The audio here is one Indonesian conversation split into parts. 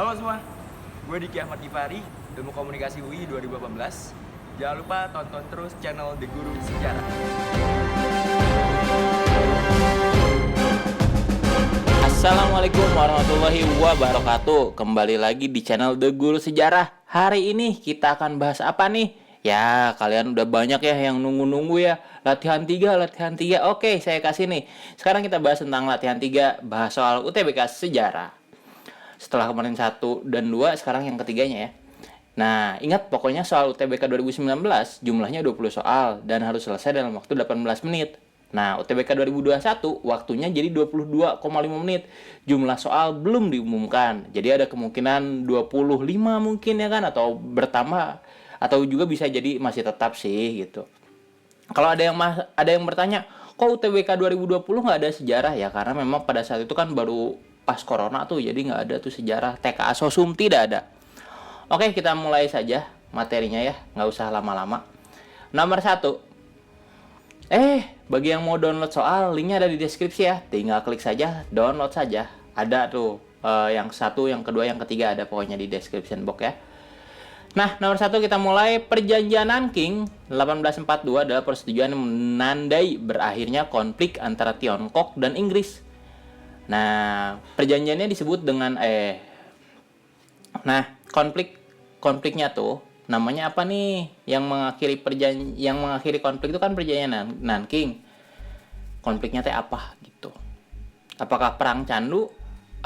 Halo semua, gue Diki Ahmad Gifari, Ilmu Komunikasi UI 2018. Jangan lupa tonton terus channel The Guru Sejarah. Assalamualaikum warahmatullahi wabarakatuh. Kembali lagi di channel The Guru Sejarah. Hari ini kita akan bahas apa nih? Ya, kalian udah banyak ya yang nunggu-nunggu ya. Latihan 3. Oke, saya kasih nih. Sekarang kita bahas tentang latihan 3, bahas soal UTBK Sejarah. Setelah kemarin 1 dan 2, sekarang yang ketiganya ya. Nah, ingat pokoknya soal UTBK 2019 jumlahnya 20 soal dan harus selesai dalam waktu 18 menit. Nah, UTBK 2021 waktunya jadi 22,5 menit. Jumlah soal belum diumumkan. Jadi ada kemungkinan 25 mungkin ya kan, atau bertambah, atau juga bisa jadi masih tetap sih gitu. Kalau ada yang bertanya, kok UTBK 2020 nggak ada sejarah ya? Karena memang pada saat itu kan baru pas corona tuh, jadi nggak ada tuh sejarah. TKA Sosum tidak ada. Oke, kita mulai saja materinya ya, nggak usah lama-lama. Nomor 1. Bagi yang mau download soal, linknya ada di deskripsi ya. Tinggal klik saja, download saja. Ada tuh, yang 1, yang kedua, yang ketiga ada pokoknya di description box ya. Nah, nomor 1 kita mulai. Perjanjian Nanking 1842 adalah persetujuan yang menandai berakhirnya konflik antara Tiongkok dan Inggris. Nah, perjanjiannya disebut dengan konfliknya tuh namanya apa nih? Yang mengakhiri konflik itu kan perjanjian Nanking. Konfliknya teh apa gitu? Apakah perang Candu?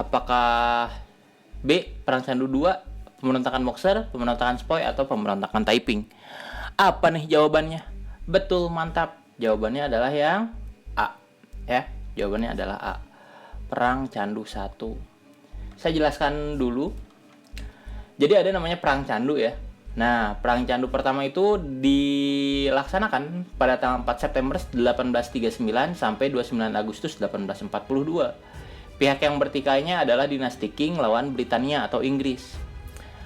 Apakah B, perang Candu 2, pemberontakan Boxer, pemberontakan Sepoy, atau pemberontakan Taiping? Apa nih jawabannya? Betul, mantap. Jawabannya adalah yang A. Ya, jawabannya adalah A. Perang Candu 1. Saya jelaskan dulu. Jadi ada namanya perang Candu ya. Nah, perang Candu pertama itu dilaksanakan pada tanggal 4 September 1839 sampai 29 Agustus 1842. Pihak yang bertikainya adalah dinasti Qing lawan Britania atau Inggris.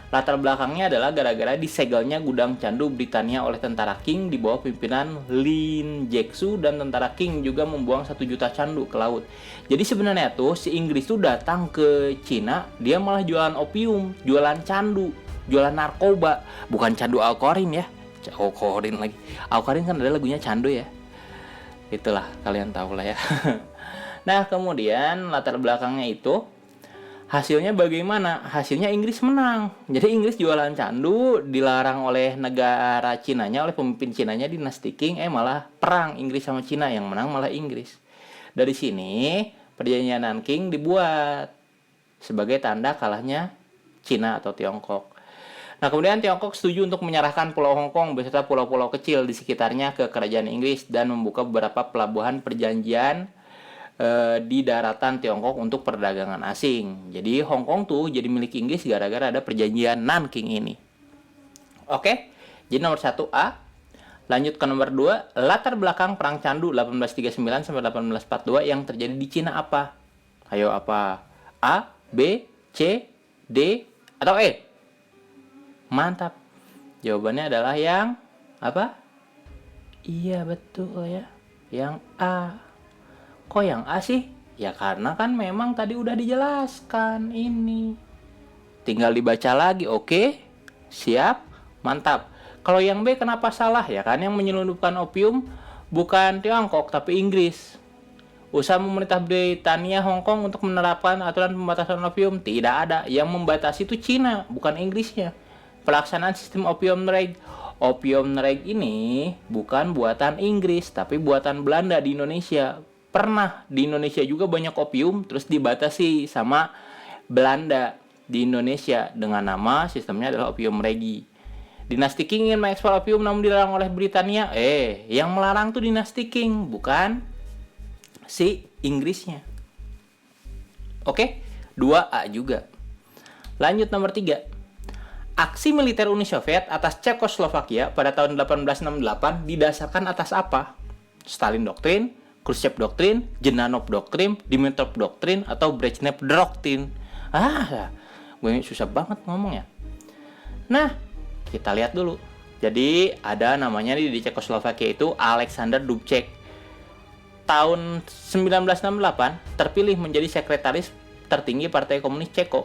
Latar belakangnya adalah gara-gara disegelnya gudang candu Britania oleh tentara Qing di bawah pimpinan Lin Jexu, dan tentara Qing juga membuang 1 juta candu ke laut. Jadi sebenarnya tuh si Inggris tuh datang ke Cina, dia malah jualan opium, jualan candu, jualan narkoba, bukan candu Alkorin ya. Alkorin lagi. Alkorin kan ada lagunya candu ya. Itulah, kalian tahu lah ya. Nah, kemudian latar belakangnya itu hasilnya bagaimana? Hasilnya Inggris menang. Jadi Inggris jualan candu, dilarang oleh negara Cinanya, oleh pemimpin Cinanya dinasti Qing, malah perang Inggris sama Cina, yang menang malah Inggris. Dari sini perjanjian Nanking dibuat sebagai tanda kalahnya Cina atau Tiongkok. Nah, kemudian Tiongkok setuju untuk menyerahkan Pulau Hong Kong beserta pulau-pulau kecil di sekitarnya ke kerajaan Inggris dan membuka beberapa pelabuhan perjanjian di daratan Tiongkok untuk perdagangan asing. Jadi Hong Kong tuh jadi milik Inggris gara-gara ada perjanjian Nanking ini. Oke, jadi nomor 1 A. Lanjut ke nomor 2, latar belakang perang Candu 1839 sampai 1842 yang terjadi di Cina apa? Ayo, apa? A, B, C, D, atau E? Mantap. Jawabannya adalah yang apa? Iya, betul ya. Yang A. Kok yang A sih? Ya karena kan memang tadi udah dijelaskan ini. Tinggal dibaca lagi, oke? Siap? Mantap. Kalau yang B kenapa salah? Ya kan yang menyelundupkan opium bukan Tiongkok tapi Inggris. Usaha pemerintah Britania Hong Kong untuk menerapkan aturan pembatasan opium tidak ada. Yang membatasi itu Cina, bukan Inggrisnya. Pelaksanaan sistem opium trade. Opium trade ini bukan buatan Inggris tapi buatan Belanda di Indonesia. Pernah di Indonesia juga banyak opium, terus dibatasi sama Belanda di Indonesia dengan nama sistemnya adalah opium regi. Dinasti Qing ingin mengekspor opium namun dilarang oleh Britania. Yang melarang tuh dinasti Qing, bukan si Inggrisnya. Oke, 2A juga. Lanjut nomor 3. Aksi militer Uni Soviet atas Cekoslovakia pada tahun 1868 didasarkan atas apa? Stalin Doktrin, Khrushchev Doktrin, Zenanov Doktrin, Dimitrov Doktrin, atau Brezhnev Doktrin? Gue susah banget ngomongnya. Nah, kita lihat dulu. Jadi ada namanya di Cekoslovakia itu Alexander Dubček. Tahun 1968 terpilih menjadi sekretaris tertinggi Partai Komunis Ceko.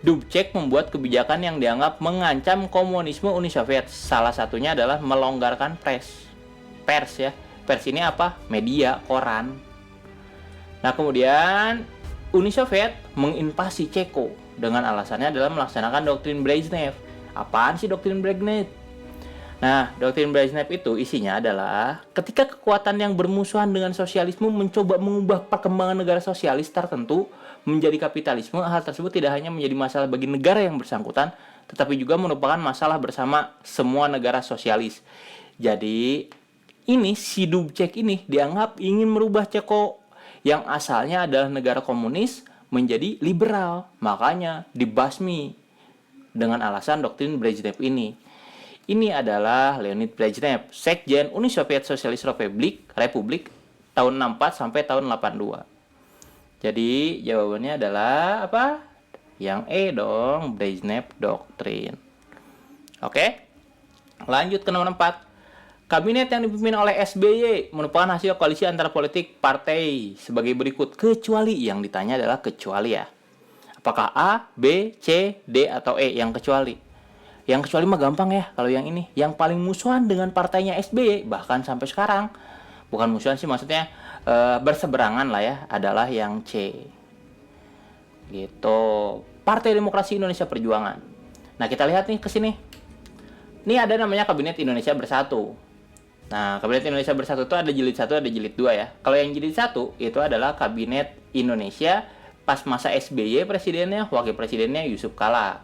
Dubček membuat kebijakan yang dianggap mengancam komunisme Uni Soviet. Salah satunya adalah melonggarkan pers ya. Pers ini apa? Media, koran. Nah, kemudian Uni Soviet menginvasi Ceko dengan alasannya adalah melaksanakan doktrin Brezhnev. Apaan sih doktrin Brezhnev? Nah, doktrin Brezhnev itu isinya adalah ketika kekuatan yang bermusuhan dengan sosialisme mencoba mengubah perkembangan negara sosialis tertentu menjadi kapitalisme, hal tersebut tidak hanya menjadi masalah bagi negara yang bersangkutan, tetapi juga merupakan masalah bersama semua negara sosialis. Jadi, ini si Dubček ini dianggap ingin merubah Ceko yang asalnya adalah negara komunis menjadi liberal. Makanya dibasmi dengan alasan doktrin Brezhnev ini. Ini adalah Leonid Brezhnev, Sekjen Uni Soviet Sosialis Republik tahun 64 sampai tahun 82. Jadi jawabannya adalah apa? Yang E dong, Brezhnev Doctrine. Oke. Lanjut ke nomor 4. Kabinet yang dipimpin oleh SBY merupakan hasil koalisi antara politik partai sebagai berikut, kecuali yang ditanya adalah kecuali ya. Apakah A, B, C, D, atau E yang kecuali? Yang kecuali mah gampang ya kalau yang ini. Yang paling musuhan dengan partainya SBY bahkan sampai sekarang. Bukan musuhan sih, maksudnya berseberangan lah ya, adalah yang C. Gitu. Partai Demokrasi Indonesia Perjuangan. Nah, kita lihat nih ke sini. Ini ada namanya Kabinet Indonesia Bersatu. Nah, Kabinet Indonesia Bersatu itu ada jilid 1, ada jilid 2 ya. Kalau yang jilid 1 itu adalah Kabinet Indonesia pas masa SBY presidennya, wakil presidennya Yusuf Kala.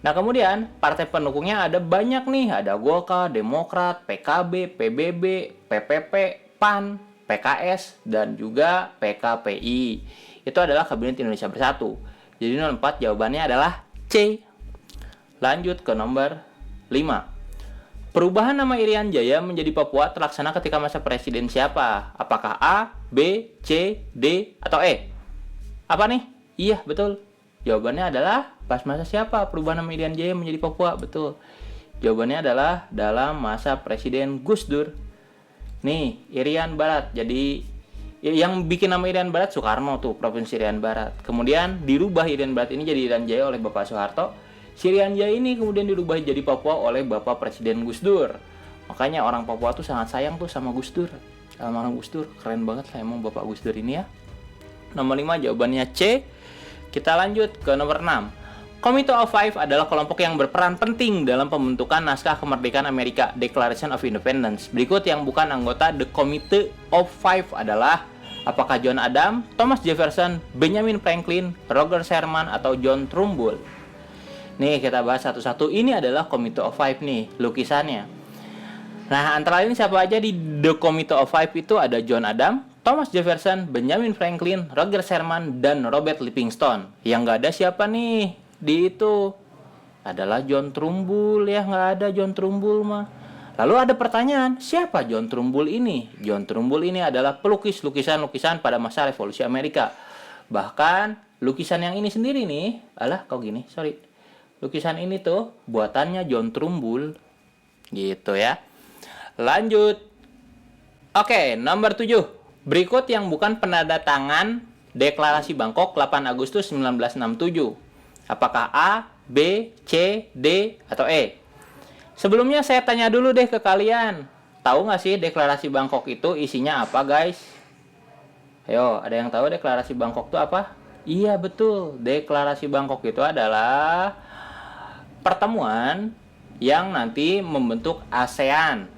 Nah, kemudian partai pendukungnya ada banyak nih, ada Golkar, Demokrat, PKB, PBB, PPP, PAN, PKS, dan juga PKPI. Itu adalah Kabinet Indonesia Bersatu. Jadi nomor 4 jawabannya adalah C. Lanjut ke nomor 5. Perubahan nama Irian Jaya menjadi Papua terlaksana ketika masa presiden siapa? Apakah A, B, C, D, atau E? Apa nih? Iya, betul. Jawabannya adalah pas masa siapa perubahan nama Irian Jaya menjadi Papua? Betul. Jawabannya adalah dalam masa Presiden Gus Dur. Nih, Irian Barat. Jadi yang bikin nama Irian Barat Soekarno tuh, Provinsi Irian Barat. Kemudian dirubah Irian Barat ini jadi Irian Jaya oleh Bapak Soeharto. Si Irian Jaya ini kemudian dirubah jadi Papua oleh Bapak Presiden Gus Dur. Makanya orang Papua tuh sangat sayang tuh sama Gus Dur. Almarhum Gus Dur, keren banget lah emang Bapak Gus Dur ini ya. Nomor 5 jawabannya C. Kita lanjut ke nomor 6. Committee of Five adalah kelompok yang berperan penting dalam pembentukan naskah kemerdekaan Amerika, Declaration of Independence. Berikut yang bukan anggota The Committee of Five adalah apakah John Adams, Thomas Jefferson, Benjamin Franklin, Roger Sherman, atau John Trumbull? Nih, kita bahas satu-satu. Ini adalah Committee of Five nih, lukisannya. Nah, antara lain siapa aja di The Committee of Five itu ada John Adams, Thomas Jefferson, Benjamin Franklin, Roger Sherman, dan Robert Livingston. Yang nggak ada siapa nih di itu? Adalah John Trumbull ya, nggak ada John Trumbull mah. Lalu ada pertanyaan, siapa John Trumbull ini? John Trumbull ini adalah pelukis lukisan-lukisan pada masa Revolusi Amerika. Bahkan lukisan yang ini sendiri nih, lukisan ini tuh buatannya John Trumbull. Gitu ya. Lanjut. Oke, nomor 7. Berikut yang bukan penandatangan Deklarasi Bangkok 8 Agustus 1967. Apakah A, B, C, D, atau E? Sebelumnya saya tanya dulu deh ke kalian. Tahu nggak sih Deklarasi Bangkok itu isinya apa, guys? Ayo, ada yang tahu Deklarasi Bangkok itu apa? Iya, betul. Deklarasi Bangkok itu adalah pertemuan yang nanti membentuk ASEAN.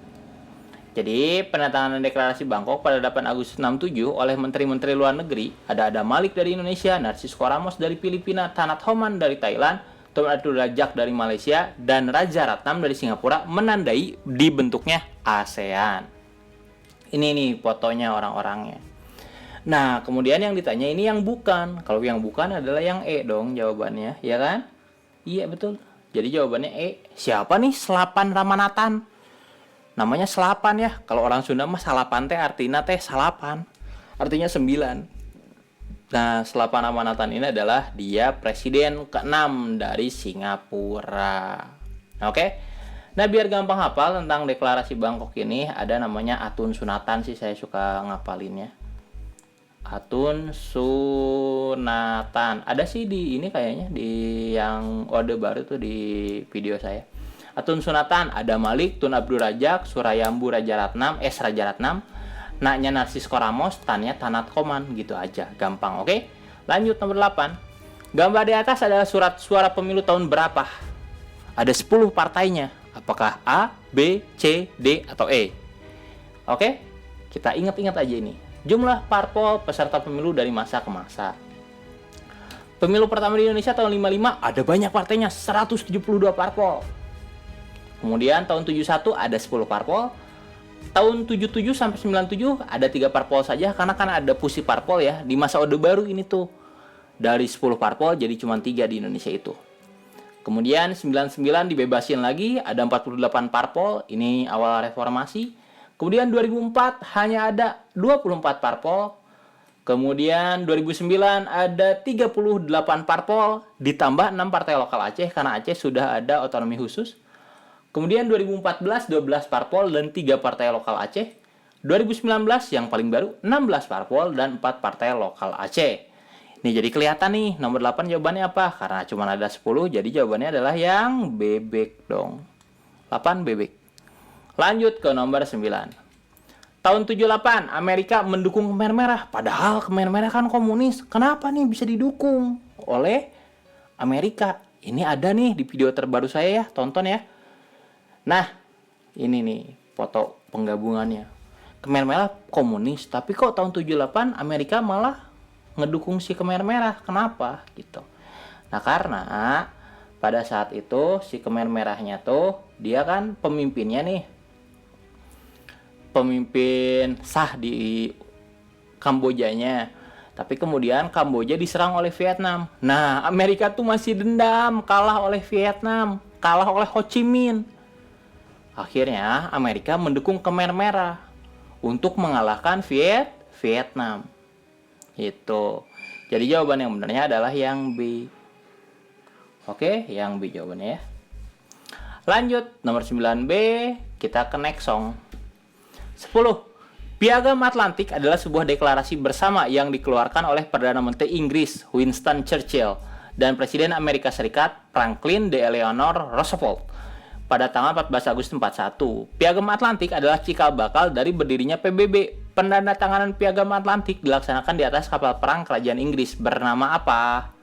Jadi, penandatanganan Deklarasi Bangkok pada 8 Agustus 67 oleh Menteri-Menteri Luar Negeri, ada Malik dari Indonesia, Narcissus Ramos dari Filipina, Tanat Homan dari Thailand, Tun Abdul Razak dari Malaysia, dan Raja Ratnam dari Singapura menandai dibentuknya ASEAN. Ini nih fotonya orang-orangnya. Nah, kemudian yang ditanya ini yang bukan. Kalau yang bukan adalah yang E dong jawabannya, ya kan? Iya, betul. Jadi jawabannya E. Siapa nih Selapan Ramanathan? Namanya Selapan ya. Kalau orang Sunda mah Salapan teh artinya teh salapan. Artinya 9. Nah, Selapan Ramanathan ini adalah dia presiden ke-6 dari Singapura. Oke. Nah, biar gampang hafal tentang Deklarasi Bangkok ini, ada namanya Atun Sunatan sih, saya suka ngapalinnya. Atun Sunatan. Ada sih di ini kayaknya di yang Ode Baru tuh di video saya. Atun Sunatan, ada Malik, Tun Abdul Rajak, Surayambu Raja Ratnam, Raja Ratnam, Naknya Narsis Koramos, Tannya Tanat Koman, gitu aja. Gampang, oke? Lanjut nomor 8. Gambar di atas adalah surat suara pemilu tahun berapa? Ada 10 partainya. Apakah A, B, C, D, atau E? Oke? Kita ingat-ingat aja ini. Jumlah parpol peserta pemilu dari masa ke masa. Pemilu pertama di Indonesia tahun 55 ada banyak partainya, 172 parpol. Kemudian tahun 71 ada 10 parpol. Tahun 77 sampai 97 ada 3 parpol saja karena kan ada fusi parpol ya. Di masa Orde Baru ini tuh dari 10 parpol jadi cuma 3 di Indonesia itu. Kemudian 99 dibebasin lagi, ada 48 parpol, ini awal reformasi. Kemudian 2004 hanya ada 24 parpol. Kemudian 2009 ada 38 parpol, ditambah 6 partai lokal Aceh karena Aceh sudah ada otonomi khusus. Kemudian 2014 12 parpol dan 3 partai lokal Aceh. 2019 yang paling baru 16 parpol dan 4 partai lokal Aceh. Ini jadi kelihatan nih, nomor 8 jawabannya apa? Karena cuma ada 10, jadi jawabannya adalah yang bebek dong. 8 bebek. Lanjut ke nomor 9. Tahun 78, Amerika mendukung Khmer Merah. Padahal Khmer Merah kan komunis. Kenapa nih bisa didukung oleh Amerika? Ini ada nih di video terbaru saya ya, tonton ya. Nah, ini nih foto penggabungannya. Khmer Merah komunis, tapi kok tahun 78 Amerika malah ngedukung si Khmer Merah. Kenapa? Gitu. Nah, karena pada saat itu si Khmer Merahnya tuh dia kan pemimpinnya nih. Pemimpin sah di Kambojanya. Tapi kemudian Kamboja diserang oleh Vietnam. Nah, Amerika tuh masih dendam, kalah oleh Vietnam, kalah oleh Ho Chi Minh. Akhirnya Amerika mendukung Khmer Merah untuk mengalahkan Vietnam. Itu. Jadi jawaban yang benarnya adalah yang B. Oke, yang B jawabannya ya. Lanjut, nomor 9B, kita ke next song. 10. Piagam Atlantik adalah sebuah deklarasi bersama yang dikeluarkan oleh Perdana Menteri Inggris Winston Churchill dan Presiden Amerika Serikat Franklin D. Eleanor Roosevelt pada tanggal 14 Agustus 41. Piagam Atlantik adalah cikal bakal dari berdirinya PBB. Penandatanganan Piagam Atlantik dilaksanakan di atas kapal perang Kerajaan Inggris bernama apa?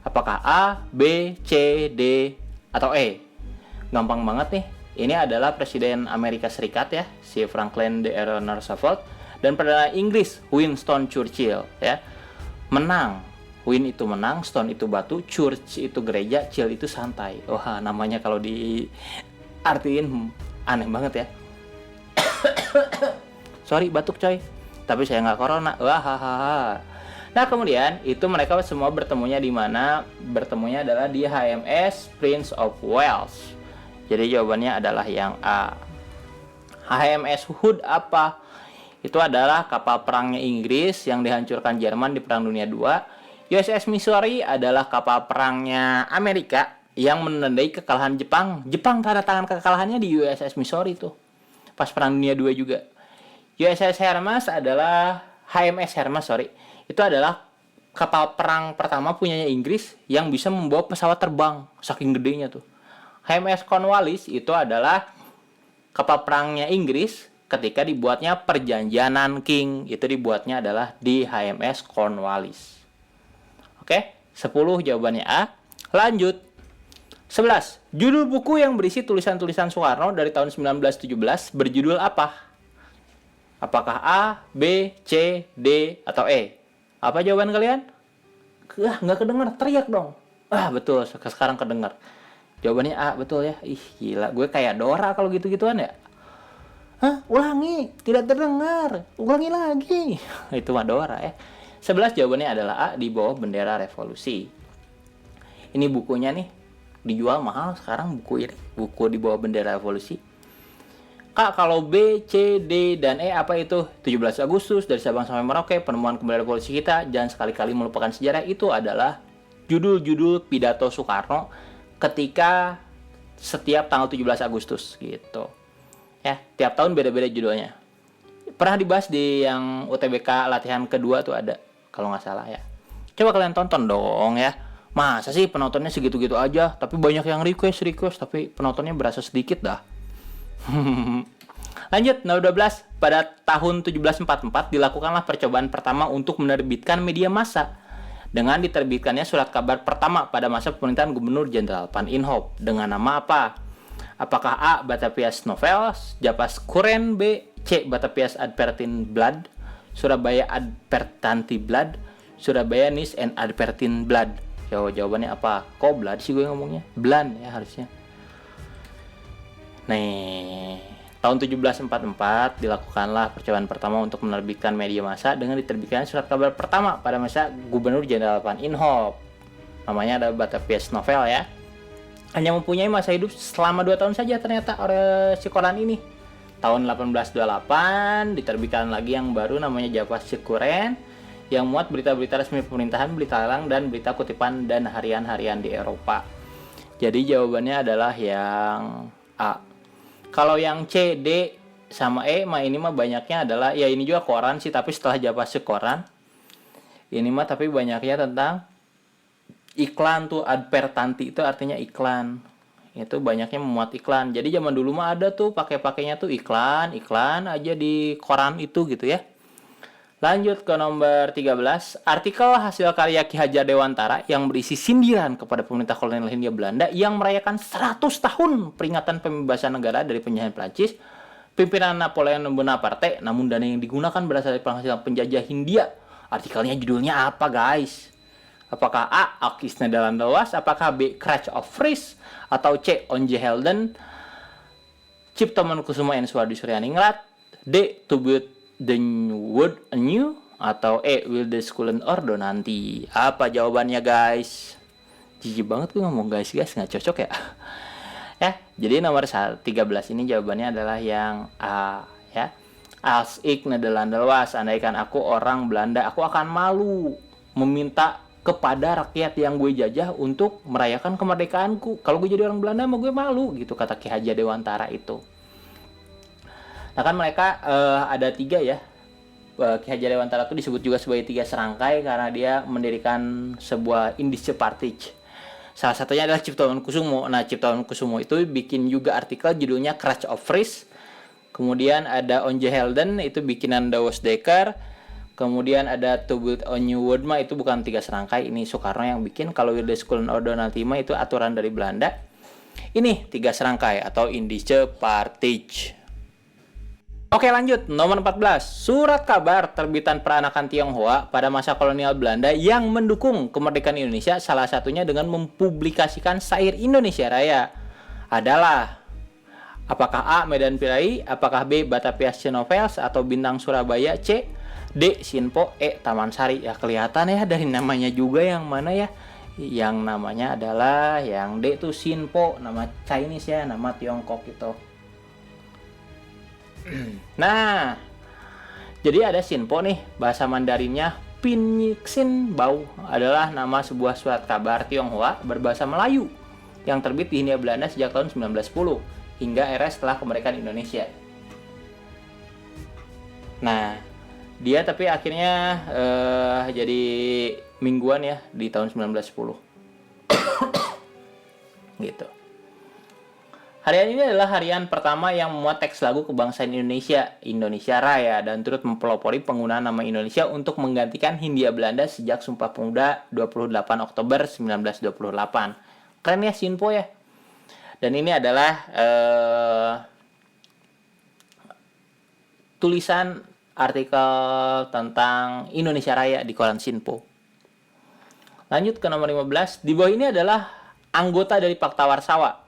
Apakah A, B, C, D, atau E? Gampang banget nih. Ini adalah Presiden Amerika Serikat ya, si Franklin D. Eleanor Roosevelt, dan Perdana Inggris Winston Churchill ya. Menang. Win itu menang, stone itu batu, church itu gereja, chill itu santai. Wah, namanya kalau diartiin aneh banget ya. Sorry, batuk coy. Tapi saya nggak corona. Wahahaha. Nah, kemudian itu mereka semua bertemunya di mana? Bertemunya adalah di HMS Prince of Wales. Jadi jawabannya adalah yang A. HMS Hood apa? Itu adalah kapal perangnya Inggris yang dihancurkan Jerman di Perang Dunia II. USS Missouri adalah kapal perangnya Amerika yang menandai kekalahan Jepang. Jepang tanda tangan kekalahannya di USS Missouri itu. Pas Perang Dunia II juga. USS Hermes adalah HMS Hermes, itu adalah kapal perang pertama punyanya Inggris yang bisa membawa pesawat terbang. Saking gedenya tuh. HMS Cornwallis itu adalah kapal perangnya Inggris ketika dibuatnya perjanjian Nanking. Itu dibuatnya adalah di HMS Cornwallis. Oke, 10 jawabannya A. Lanjut. 11. Judul buku yang berisi tulisan-tulisan Soekarno dari tahun 1917 berjudul apa? Apakah A, B, C, D, atau E? Apa jawaban kalian? Nggak kedengar, teriak dong. Betul, sekarang kedengar. Jawabannya A, betul ya. Ih, gila, gue kayak Dora kalau gitu-gituan ya. Ulangi, tidak terdengar. Ulangi lagi. Itu mah Dora ya. 11 jawabannya adalah A, di bawah bendera revolusi. Ini bukunya nih, dijual mahal sekarang buku ini. Buku di bawah bendera revolusi. Kak, kalau B, C, D, dan E apa itu? 17 Agustus, dari Sabang sampai Merauke, penemuan kembali revolusi kita, jangan sekali-kali melupakan sejarah. Itu adalah judul-judul pidato Soekarno ketika setiap tanggal 17 Agustus gitu. Ya, tiap tahun beda-beda judulnya. Pernah dibahas di yang UTBK latihan kedua tuh ada, kalau nggak salah ya. Coba kalian tonton dong ya. Masa sih penontonnya segitu-gitu aja, tapi banyak yang request, tapi penontonnya berasa sedikit dah. Lanjut, nomor 12. Pada tahun 1744 dilakukanlah percobaan pertama untuk menerbitkan media massa dengan diterbitkannya surat kabar pertama pada masa pemerintahan Gubernur Jenderal Van Inhofe dengan nama apa? Apakah A. Batavias Novels, Japas Kuren, B. C. Batavias Advertentieblad, Surabaya Advertentieblad, Surabaya Nis and Advertentieblad. Jawabannya apa? Kok blad sih gue ngomongnya? Blan ya harusnya. Nih, tahun 1744 dilakukanlah percobaan pertama untuk menerbitkan media massa dengan diterbitkan surat kabar pertama pada masa Gubernur Jenderal Van Inhofe. Namanya ada Batavias Novel ya. Hanya mempunyai masa hidup selama 2 tahun saja ternyata oleh si koran ini. Tahun 1828 diterbitkan lagi yang baru namanya Japas Kuren yang muat berita-berita resmi pemerintahan, berita lelang, dan berita kutipan dan harian-harian di Eropa. Jadi jawabannya adalah yang A. Kalau yang C, D, sama E, ini mah banyaknya adalah, ya ini juga koran sih, tapi setelah Japas koran. Ini mah tapi banyaknya tentang iklan tuh, advertanti itu artinya iklan. Itu banyaknya memuat iklan. Jadi zaman dulu mah ada tuh pakai-pakainya tuh iklan aja di koran itu gitu ya. Lanjut ke nomor 13. Artikel hasil karya Ki Hajar Dewantara yang berisi sindiran kepada pemerintah kolonial Hindia Belanda yang merayakan 100 tahun peringatan pembebasan negara dari penjajahan Prancis, pimpinan Napoleon Bonaparte, namun dana yang digunakan berasal dari penghasilan penjajah Hindia. Artikelnya judulnya apa, guys? Apakah A. Akis Nederlandeloos, apakah B. Crash of Fries, atau C. Onje Helden, Cipta Mankusuma and Suwardi Suryaningrat, D. To Build the Wood Anew, atau E. Will the Skulen Ordo nanti? Apa jawabannya, guys? Jijik banget gue ngomong guys, nggak cocok ya. Ya, jadi nomor 13 ini jawabannya adalah yang A ya. Als ik Nederlandeloos, andaikan aku orang Belanda, aku akan malu meminta kepada rakyat yang gue jajah untuk merayakan kemerdekaanku. Kalau gue jadi orang Belanda, mah gue malu gitu, kata Ki Hajar Dewantara itu. Nah kan mereka ada 3 ya. Ki Hajar Dewantara itu disebut juga sebagai 3 serangkai karena dia mendirikan sebuah Indische Partij. Salah satunya adalah Cipta Mangunkusumo. Nah, Cipta Mangunkusumo itu bikin juga artikel judulnya Crash of Fries. Kemudian ada Onje Helden, itu bikinan Douwe Dekker. Kemudian ada To Build a New World, itu bukan 3 serangkai, ini Soekarno yang bikin. Kalau Wilde Skulen Ordo nanti itu aturan dari Belanda. Ini 3 serangkai atau Indische Partij. Oke, lanjut, nomor 14. Surat kabar terbitan peranakan Tionghoa pada masa kolonial Belanda yang mendukung kemerdekaan Indonesia, salah satunya dengan mempublikasikan syair Indonesia Raya adalah apakah A. Medan Pirai, apakah B. Batavias Novels atau Bintang Surabaya, C. D. Sinpo, E. Taman Sari. Ya kelihatan ya dari namanya juga yang mana ya. Yang namanya adalah yang D itu Sinpo, nama Chinese ya, nama Tiongkok itu. Nah, jadi ada Sinpo nih, bahasa Mandarinnya Pinyin Bau adalah nama sebuah surat kabar Tionghoa berbahasa Melayu yang terbit di Hindia Belanda sejak tahun 1910 hingga era setelah kemerdekaan Indonesia. Nah, dia tapi akhirnya jadi mingguan ya di tahun 1910. Gitu. Harian ini adalah harian pertama yang memuat teks lagu kebangsaan Indonesia, Indonesia Raya, dan turut mempelopori penggunaan nama Indonesia untuk menggantikan Hindia Belanda sejak Sumpah Pemuda 28 Oktober 1928. Keren ya Sinpo ya. Dan ini adalah tulisan artikel tentang Indonesia Raya di koran Sinpo. Lanjut ke nomor 15. Di bawah ini adalah anggota dari Pakta Warsawa.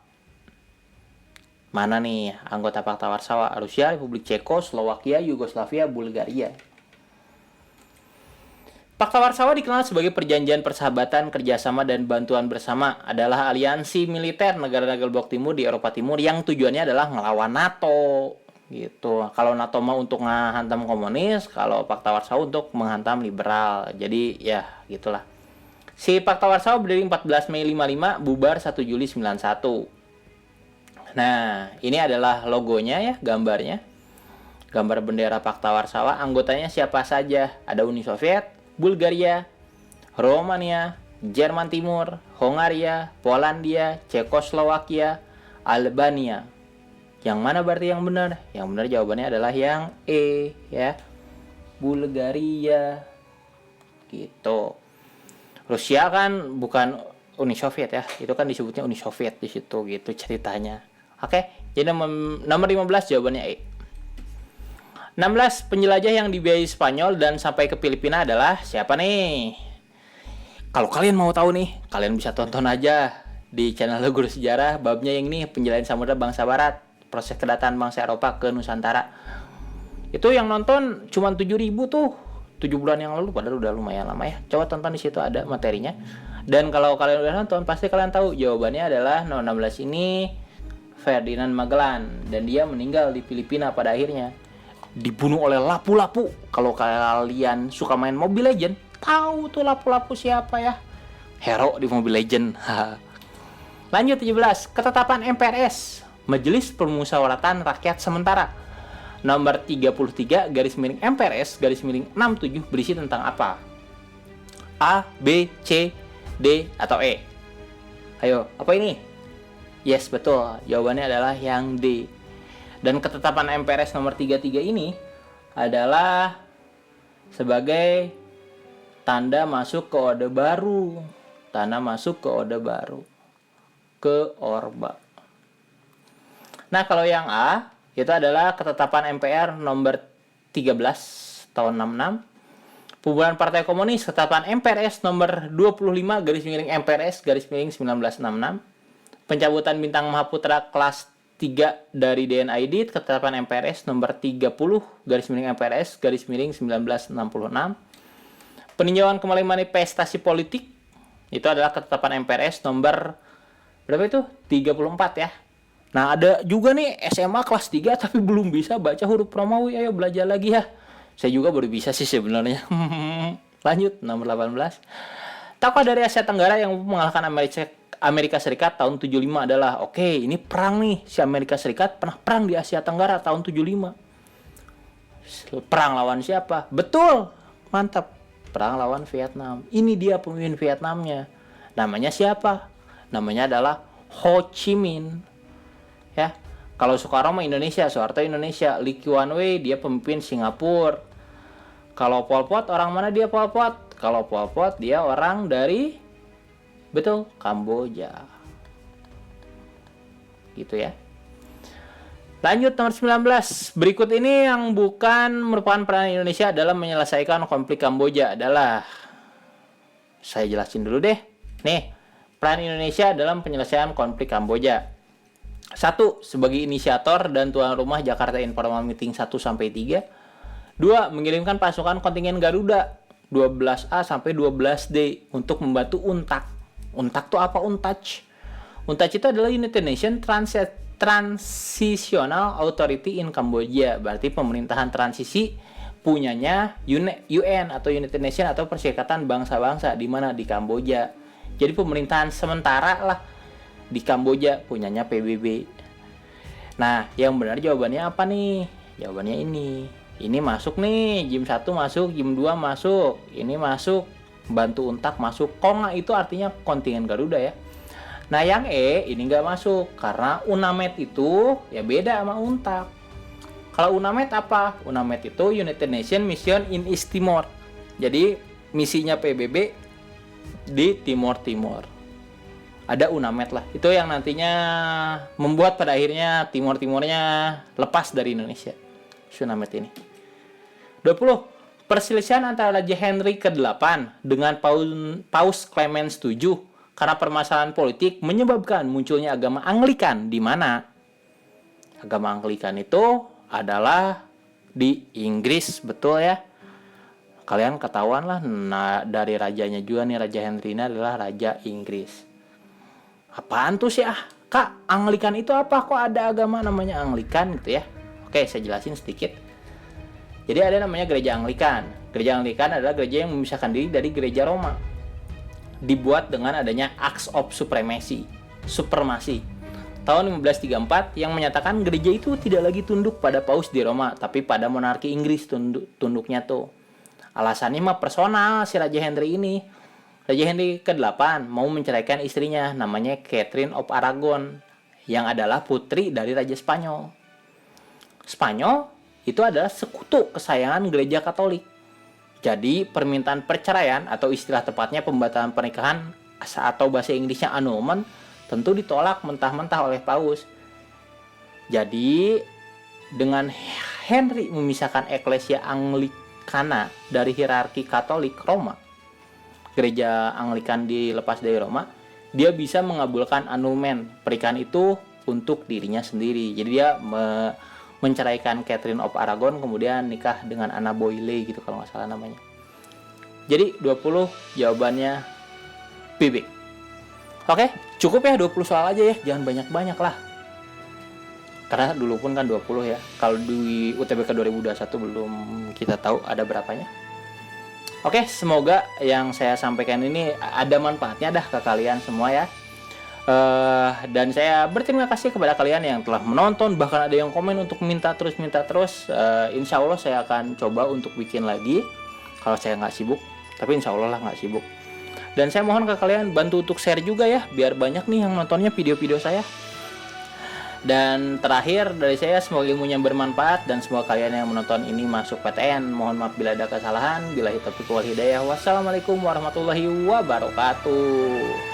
Mana nih anggota Pakta Warsawa? Rusia, Republik Ceko, Slovakia, Yugoslavia, Bulgaria. Pakta Warsawa dikenal sebagai perjanjian persahabatan, kerjasama, dan bantuan bersama. Adalah aliansi militer negara-negara blok timur di Eropa Timur yang tujuannya adalah ngelawan NATO. Gitu. Kalau NATO mau untuk menghantam komunis, kalau Pakta Warsawa untuk menghantam liberal. Jadi ya gitulah. Si Pakta Warsawa berdiri 14 Mei 55, bubar 1 Juli 91. Nah, ini adalah logonya ya, gambarnya. Gambar bendera Pakta Warsawa, anggotanya siapa saja? Ada Uni Soviet, Bulgaria, Romania, Jerman Timur, Hongaria, Polandia, Cekoslowakia, Albania. Yang mana berarti yang benar? Yang benar jawabannya adalah yang E, ya. Bulgaria. Gitu. Rusia kan bukan Uni Soviet ya. Itu kan disebutnya Uni Soviet di situ gitu ceritanya. Oke, jadi nomor 15 jawabannya E. 16 penjelajah yang dibiayai Spanyol dan sampai ke Filipina adalah siapa nih? Kalau kalian mau tahu nih, kalian bisa tonton aja di channel Guru Sejarah babnya yang ini, penjelasan samudra bangsa barat, proses kedatangan bangsa Eropa ke Nusantara. Itu yang nonton cuma 7.000 tuh, 7 bulan yang lalu, padahal udah lumayan lama ya. Coba tonton di situ ada materinya. Dan kalau kalian udah nonton, pasti kalian tahu jawabannya adalah nomor 16 ini Ferdinand Magellan, dan dia meninggal di Filipina pada akhirnya. Dibunuh oleh lapu-lapu. Kalau kalian suka main Mobile Legend, tahu tuh lapu-lapu siapa ya? Hero di Mobile Legend. Lanjut 17, ketetapan MPRS, Majelis Permusyawaratan Rakyat Sementara. Nomor 33 garis miring MPRS garis miring 67 berisi tentang apa? A, B, C, D, atau E? Ayo, apa ini? Yes, betul. Jawabannya adalah yang D. Dan ketetapan MPRS nomor 33 ini adalah sebagai tanda masuk ke Orde Baru. Tanda masuk ke Orde Baru. Ke Orba. Nah, kalau yang A, itu adalah ketetapan MPR nomor 13 tahun 66. Pembubaran Partai Komunis, ketetapan MPRS nomor 25 garis miring MPRS garis miring 1966. Pencabutan bintang Mahaputra kelas 3 dari DNID, ketetapan MPRS nomor 30 garis miring MPRS garis miring 1966. Peninjauan kembali manifestasi politik, itu adalah ketetapan MPRS nomor berapa itu? 34 ya. Nah, ada juga nih SMA kelas 3 tapi belum bisa baca huruf Romawi. Ayo belajar lagi ya. Saya juga baru bisa sih sebenarnya. Lanjut, nomor 18. Tokoh dari Asia Tenggara yang mengalahkan Amerika Serikat tahun 75 adalah, oke, ini perang nih. Si Amerika Serikat pernah perang di Asia Tenggara tahun 75. Perang lawan siapa? Betul, mantap. Perang lawan Vietnam. Ini dia pemimpin Vietnamnya. Namanya siapa? Namanya adalah Ho Chi Minh. Ya, kalau Soekarno mah Indonesia, Soeharto Indonesia. Lee Kuan Yew dia pemimpin Singapura. Kalau Pol Pot, orang mana dia Pol Pot? Kalau Pol Pot dia orang dari, betul, Kamboja. Gitu ya. Lanjut nomor 19. Berikut ini yang bukan merupakan peran Indonesia dalam menyelesaikan konflik Kamboja adalah, saya jelasin dulu deh. Nih, peran Indonesia dalam penyelesaian konflik Kamboja. 1. Sebagai inisiator dan tuan rumah Jakarta Informal Meeting 1-3. 2. Mengirimkan pasukan kontingen Garuda 12A sampai 12D untuk membantu UNTAC. UNTAC itu apa? UNTAC. UNTAC itu adalah United Nations Transitional Authority in Cambodia. Berarti pemerintahan transisi punyanya UN atau United Nations atau Perserikatan Bangsa-Bangsa di mana? Di Kamboja. Jadi pemerintahan sementara lah di Kamboja, punyanya PBB. Nah, yang benar jawabannya apa nih? Jawabannya ini. Ini masuk nih, JIM 1 masuk, JIM 2 masuk, ini masuk, bantu UNTAC masuk. KONGA itu artinya kontingen Garuda ya. Nah, yang E ini nggak masuk karena UNAMED itu ya beda sama UNTAC. Kalau UNAMED apa? UNAMED itu United Nations Mission in East Timor. Jadi misinya PBB di Timor. Ada UNAMED lah. Itu yang nantinya membuat pada akhirnya Timor-Timornya lepas dari Indonesia. UNAMED ini. 20. Perselisihan antara Raja Henry ke-8 dengan Paus Clemens VII karena permasalahan politik menyebabkan munculnya agama Anglikan, di mana agama Anglikan itu adalah di Inggris, betul ya. Kalian ketahuan lah, nah, dari rajanya juga nih, Raja Henry ini adalah Raja Inggris. Apaan tuh sih Kak, Anglikan itu apa? Kok ada agama namanya Anglikan gitu ya? Oke, saya jelasin sedikit. Jadi ada namanya gereja Anglikan. Gereja Anglikan adalah gereja yang memisahkan diri dari gereja Roma. Dibuat dengan adanya Acts of Supremacy. tahun 1534 yang menyatakan gereja itu tidak lagi tunduk pada paus di Roma, tapi pada monarki Inggris tunduknya tuh. Alasannya mah personal si Raja Henry ini. Raja Henry ke-8 mau menceraikan istrinya, namanya Catherine of Aragon, yang adalah putri dari Raja Spanyol. Spanyol itu adalah sekutu kesayangan gereja Katolik. Jadi permintaan perceraian atau istilah tepatnya pembatalan pernikahan atau bahasa Inggrisnya annulment tentu ditolak mentah-mentah oleh paus. Jadi dengan Henry memisahkan Eklesia Anglikana dari hierarki Katolik Roma, gereja Anglikan dilepas dari Roma, dia bisa mengabulkan annulment pernikahan itu untuk dirinya sendiri. Jadi dia menceraikan Catherine of Aragon, kemudian nikah dengan Anna Boyle gitu kalau nggak salah namanya. Jadi 20 jawabannya PB. Oke, cukup ya 20 soal aja ya, jangan banyak-banyak lah. Karena dulu pun kan 20 ya. Kalau di UTBK 2021 belum kita tahu ada berapanya. Oke, semoga yang saya sampaikan ini ada manfaatnya dah ke kalian semua ya. Dan saya berterima kasih kepada kalian yang telah menonton, bahkan ada yang komen untuk minta terus. Insya Allah saya akan coba untuk bikin lagi kalau saya nggak sibuk, tapi insya Allah lah nggak sibuk. Dan saya mohon ke kalian bantu untuk share juga ya, biar banyak nih yang nontonnya video-video saya. Dan terakhir dari saya, semoga ilmunya bermanfaat dan semoga kalian yang menonton ini masuk PTN. Mohon maaf bila ada kesalahan. Billahi taufiq wal hidayah. Wassalamualaikum warahmatullahi wabarakatuh.